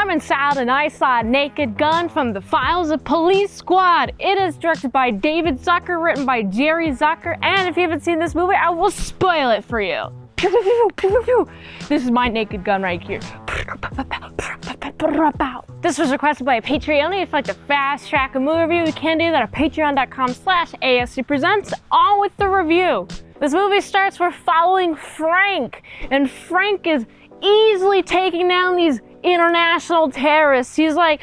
Mint Salad and I Saw a Naked Gun from the Files of Police Squad. It is directed by David Zucker, written by Jerry Zucker, and if you haven't seen this movie, I will spoil it for you. Pew, pew, pew, pew, pew. This is my naked gun right here. This was requested by a Patreon. If you'd like to fast track a movie review, you can do that at patreon.com/ASEPresents, on with the review. This movie starts, we're following Frank, and Frank is easily taking down these international terrorists. He's like,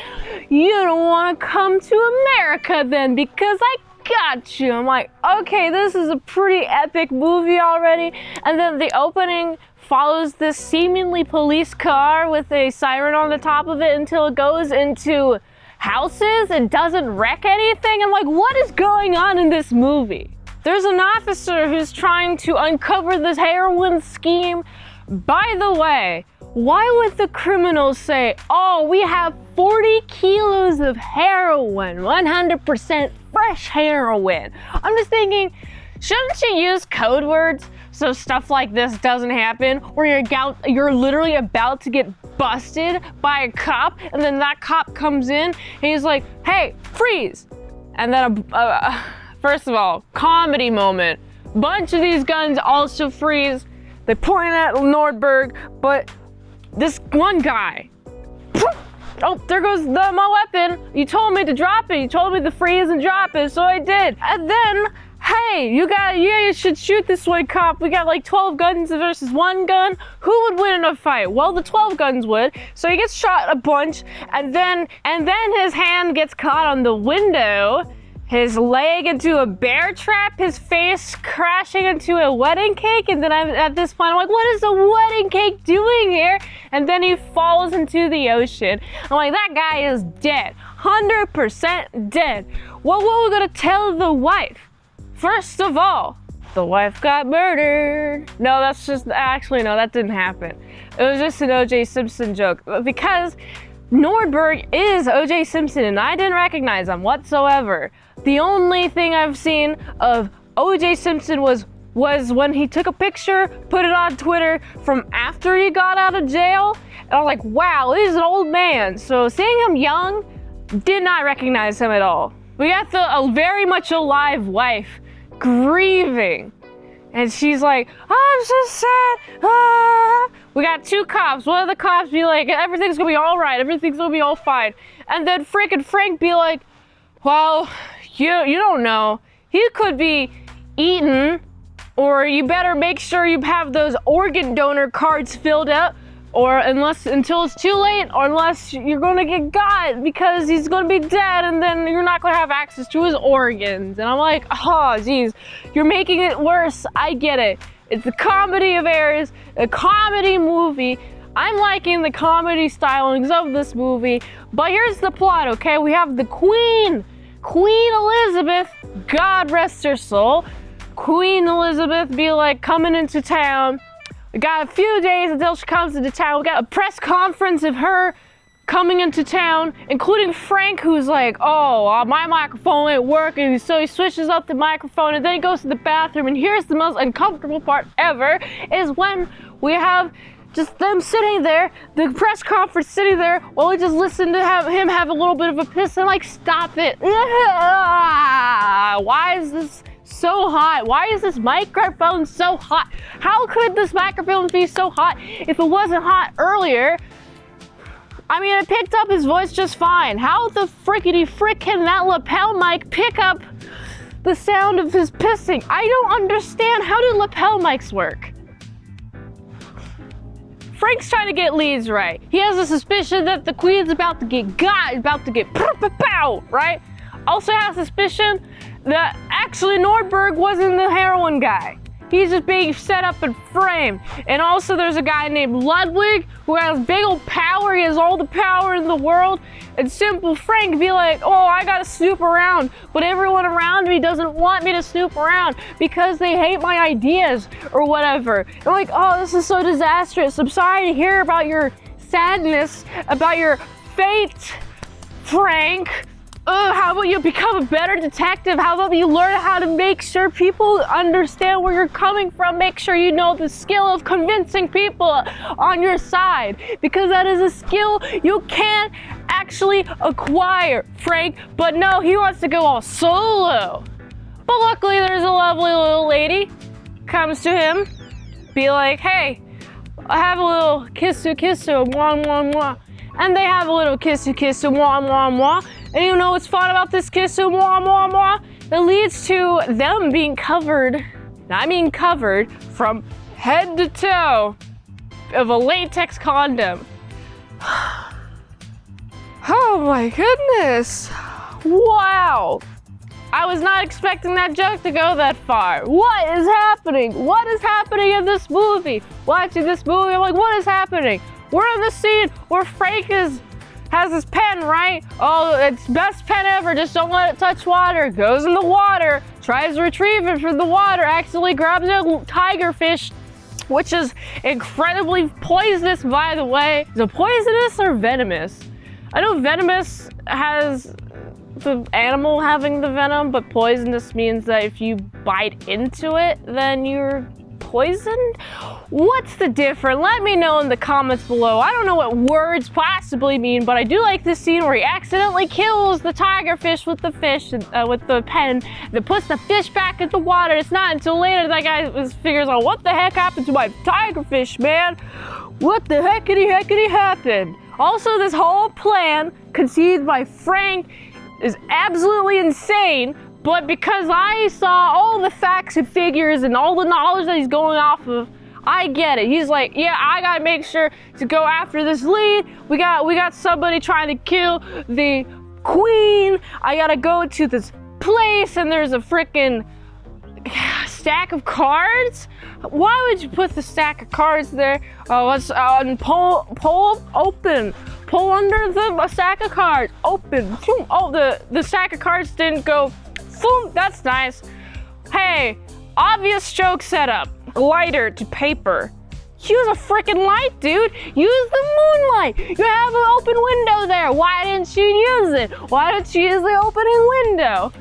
you don't want to come to America then because I got you. I'm like, okay, this is a pretty epic movie already. And then the opening follows this seemingly police car with a siren on the top of it until it goes into houses and doesn't wreck anything. I'm like, what is going on in this movie? There's an officer who's trying to uncover this heroin scheme. By the way, why would the criminals say, oh, we have 40 kilos of heroin, 100% fresh heroin? I'm just thinking, shouldn't you use code words so stuff like this doesn't happen, where you're literally about to get busted by a cop, and then that cop comes in and he's like, hey, freeze. And then, first of all, comedy moment. Bunch of these guns also freeze. They point at Nordberg, but this one guy, oh, there goes my weapon. You told me to drop it. You told me to freeze and drop it, so I did. And then, hey, you should shoot this one cop. We got like 12 guns versus one gun. Who would win in a fight? Well, the 12 guns would. So he gets shot a bunch, and then his hand gets caught on the window, his leg into a bear trap, his face crashing into a wedding cake, and then at this point I'm like, what is the wedding cake doing here? And then he falls into the ocean. I'm like, that guy is dead, 100% dead. What were we gonna tell the wife? First of all, the wife got murdered. No, that didn't happen. It was just an O.J. Simpson joke, because Nordberg is O.J. Simpson, and I didn't recognize him whatsoever. The only thing I've seen of O.J. Simpson was when he took a picture, put it on Twitter from after he got out of jail, and I was like, wow, he's an old man. So seeing him young, did not recognize him at all. We got a very much alive wife grieving, and she's like, oh, I'm so sad. Ah. We got two cops. One of the cops be like, everything's gonna be all right. Everything's gonna be all fine. And then frickin' Frank be like, well, you don't know. He could be eaten, or you better make sure you have those organ donor cards filled out, or until it's too late, or unless you're gonna get got because he's gonna be dead, and then you're not gonna have access to his organs. And I'm like, oh, geez, you're making it worse. I get it. It's a comedy of errors, a comedy movie. I'm liking the comedy stylings of this movie, but here's the plot, okay? We have the Queen Elizabeth, God rest her soul. Queen Elizabeth be like coming into town. We got a few days until she comes into town. We got a press conference of her coming into town, including Frank, who's like, oh, my microphone ain't working. So he switches up the microphone, and then he goes to the bathroom. And here's the most uncomfortable part ever, is when we have just them sitting there, the press conference sitting there, while we just listen to him have a little bit of a piss. And like, stop it. Why is this so hot? Why is this microphone so hot? How could this microphone be so hot if it wasn't hot earlier? I mean, it picked up his voice just fine. How the frickety frick can that lapel mic pick up the sound of his pissing? I don't understand. How do lapel mics work? Frank's trying to get leads right. He has a suspicion that the Queen's about to get got, right? Also has a suspicion that actually Nordberg wasn't the heroin guy. He's just being set up and framed. And also there's a guy named Ludwig who has big old power. He has all the power in the world. And simple Frank be like, oh, I gotta snoop around. But everyone around me doesn't want me to snoop around because they hate my ideas or whatever. I'm like, oh, this is so disastrous. I'm sorry to hear about your sadness, about your fate, Frank. How about you become a better detective? How about you learn how to make sure people understand where you're coming from? Make sure you know the skill of convincing people on your side, because that is a skill you can't actually acquire, Frank. But no, he wants to go all solo. But luckily there's a lovely little lady comes to him, be like, hey, I have a little kissu, mwah, mwah, mwah. And they have a little kissu, mwah, mwah, mwah. And you know what's fun about this kissu, mwah, mwah, mwah? It leads to them being covered, I mean covered, from head to toe of a latex condom. Oh my goodness. Wow. I was not expecting that joke to go that far. What is happening? What is happening in this movie? Watching this movie, I'm like, what is happening? We're in the scene where Frank has his pen, right? Oh, it's best pen ever, just don't let it touch water. Goes in the water, tries to retrieve it from the water, accidentally grabs a tiger fish, which is incredibly poisonous, by the way. Is it poisonous or venomous? I know venomous has the animal having the venom, but poisonous means that if you bite into it, then you're poisoned? What's the difference? Let me know in the comments below. I don't know what words possibly mean, but I do like this scene where he accidentally kills the tiger fish with the fish, with the pen, that puts the fish back in the water. It's not until later that guy figures out, what the heck happened to my tiger fish, man? What the heckity happened? Also, this whole plan conceived by Frank is absolutely insane, but because I saw all the facts and figures and all the knowledge that he's going off of, I get it. He's like, yeah, I gotta make sure to go after this lead. We got somebody trying to kill the queen. I gotta go to this place and there's a freaking stack of cards. Why would you put the stack of cards there? Let's pull open. Pull under the stack of cards. Open. Oh, the stack of cards didn't go. That's nice. Hey, obvious joke setup. Lighter to paper. Use a freaking light, dude. Use the moonlight. You have an open window there. Why didn't you use it? Why didn't you use the opening window?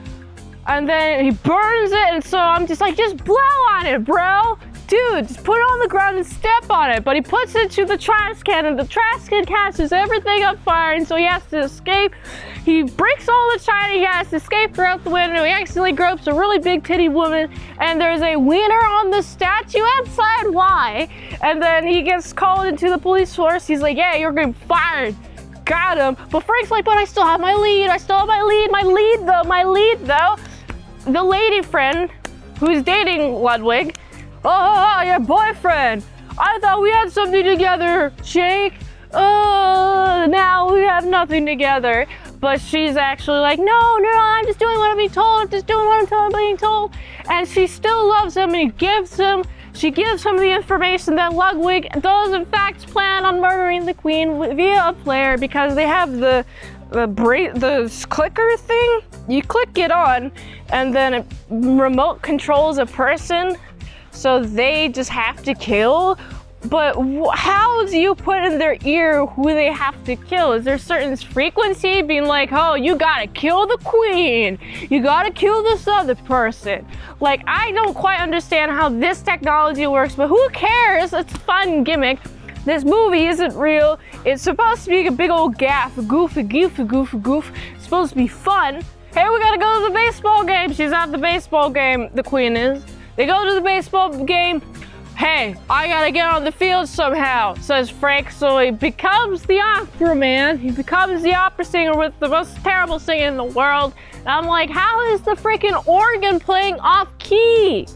And then he burns it, and so I'm just like, just blow on it, bro. Dude, just put it on the ground and step on it. But he puts it to the trash can, and the trash can catches everything on fire, and so he has to escape. He breaks all the china, he has to escape throughout the window. He accidentally gropes a really big titty woman, and there's a wiener on the statue outside. Why? And then he gets called into the police force. He's like, yeah, you're getting fired. Got him. But Frank's like, but I still have my lead. My lead though. The lady friend who's dating Ludwig. Oh, your boyfriend. I thought we had something together, Jake. Oh, now we have nothing together. But she's actually like, no, I'm just doing what I'm being told. I'm just doing what I'm being told. And she still loves him, and she gives him the information that Ludwig does in fact plan on murdering the queen via a flare, because they have the clicker thing. You click it on, and then it remote controls a person, so they just have to kill. But how do you put in their ear who they have to kill? Is there a certain frequency being like, oh, you gotta kill the queen, you gotta kill this other person? Like, I don't quite understand how this technology works, but who cares? It's a fun gimmick. This movie isn't real. It's supposed to be a big old goof. It's supposed to be fun. Hey, we gotta go to the baseball game. She's at the baseball game, the queen is. They go to the baseball game. Hey, I gotta get on the field somehow, says Frank. So he becomes the opera man. He becomes the opera singer with the most terrible singing in the world. And I'm like, how is the freaking organ playing off key?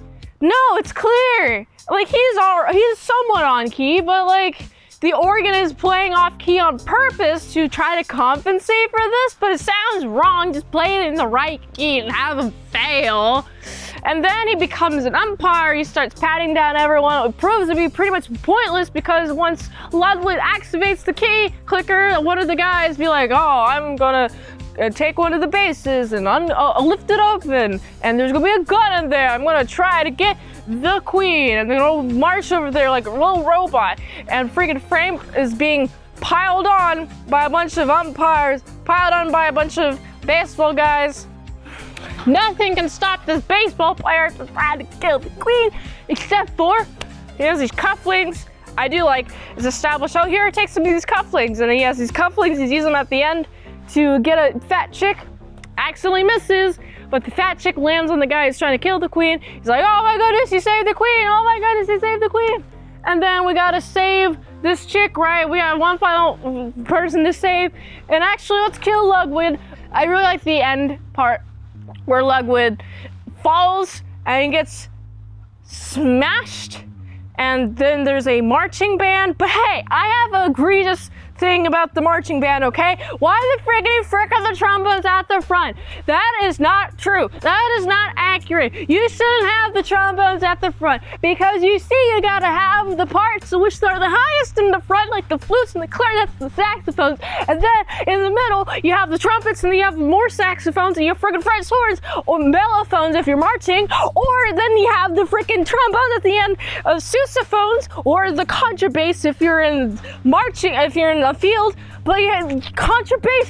No, it's clear. Like, he's somewhat on key, but like, the organ is playing off key on purpose to try to compensate for this, but it sounds wrong. Just play it in the right key and have him fail. And then he becomes an umpire. He starts patting down everyone. It proves to be pretty much pointless, because once Ludwig activates the key clicker, one of the guys be like, oh, I'm gonna take one of the bases and lift it open, and there's gonna be a gun in there. I'm gonna try to get the queen, and they're gonna march over there like a little robot. And freaking Frank is being piled on by a bunch of umpires, piled on by a bunch of baseball guys. Nothing can stop this baseball player from trying to kill the queen, except for he has these cufflinks. I do like is established. Oh, here, take some of these cufflinks, and he has these cufflinks. He's using them at the end to get a fat chick. Accidentally misses, but the fat chick lands on the guy who's trying to kill the queen. He's like, oh my goodness, he saved the queen. Oh my goodness, he saved the queen. And then we gotta save this chick, right? We have one final person to save. And actually, let's kill Ludwig. I really like the end part where Ludwig falls and he gets smashed. And then there's a marching band. But hey, I have an egregious thing about the marching band, okay? Why the frick are the trombones at the front? That is not true. That is not accurate. You shouldn't have the trombones at the front because you see you gotta have the parts which are the highest in the front, like the flutes and the clarinets and the saxophones, and then in the middle you have the trumpets, and then you have more saxophones, and you have friggin' French horns or mellophones if you're marching, or then you have the frickin' trombones at the end of sousaphones, or the contrabass if you're in marching, if you're in a field. But you have contrabass,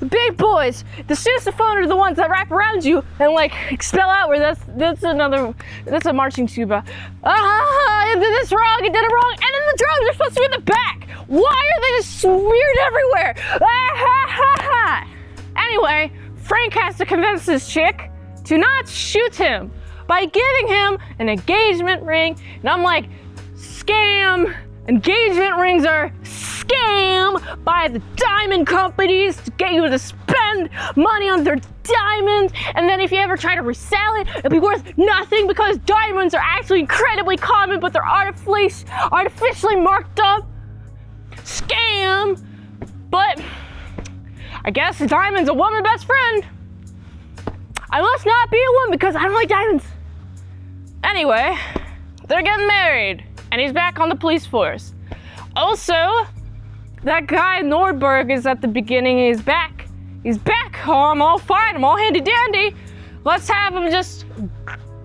the big boys. The sousaphone are the ones that wrap around you and like expel outward. That's a marching tuba. I did this wrong, I did it wrong. And then the drums are supposed to be in the back. Why are they just weird everywhere? Anyway, Frank has to convince this chick to not shoot him by giving him an engagement ring. And I'm like, scam. Engagement rings are scam by the diamond companies to get you to spend money on their diamonds, and then if you ever try to resell it, it'll be worth nothing because diamonds are actually incredibly common, but they're artificially marked up. Scam. But I guess a diamond's a woman's best friend. I must not be a woman because I don't like diamonds. Anyway, they're getting married. And he's back on the police force. Also, that guy Nordberg is at the beginning. He's back. He's back. Oh, I'm all fine. I'm all handy dandy. Let's have him just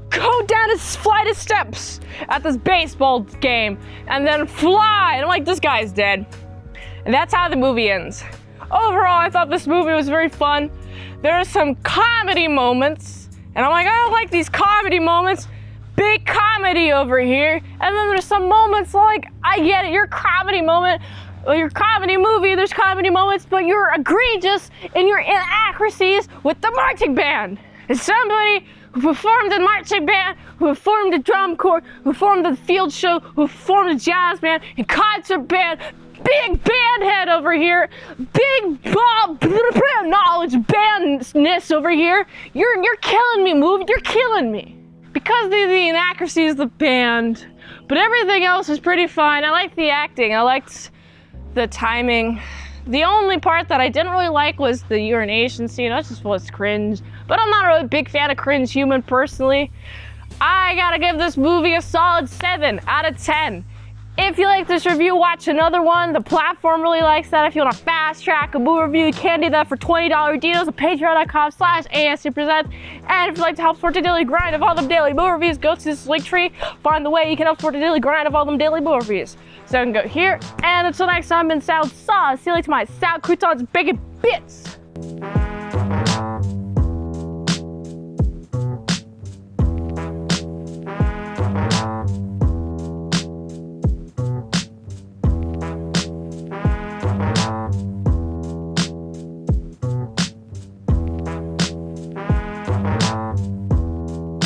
go down his flight of steps at this baseball game and then fly. And I'm like, this guy's dead. And that's how the movie ends. Overall, I thought this movie was very fun. There are some comedy moments. And I'm like, I don't like these comedy moments. Big comedy over here, and then there's some moments like, I get it, your comedy moment, your comedy movie, there's comedy moments, but you're egregious in your inaccuracies with the marching band. As somebody who performed in marching band, who performed a drum corps, who performed the field show, who performed a jazz band and concert band, big band head over here, big knowledge bandness over here, you're killing me, movie, you're killing me. Because of the inaccuracies of the band, but everything else is pretty fine. I liked the acting, I liked the timing. The only part that I didn't really like was the urination scene. That just was cringe. But I'm not a really big fan of cringe human personally. I gotta give this movie a solid 7 out of 10. If you like this review, watch another one. The platform really likes that. If you want to fast track a movie review, you can do that for $20 deals at patreon.com/ASEPresents. And if you'd like to help support the daily grind of all them daily movie reviews, go to this link tree, find the way you can help support the daily grind of all them daily movie reviews. So you can go here, and until next time, I've been Salad Sauce. See you later to my salad croutons, bacon bits.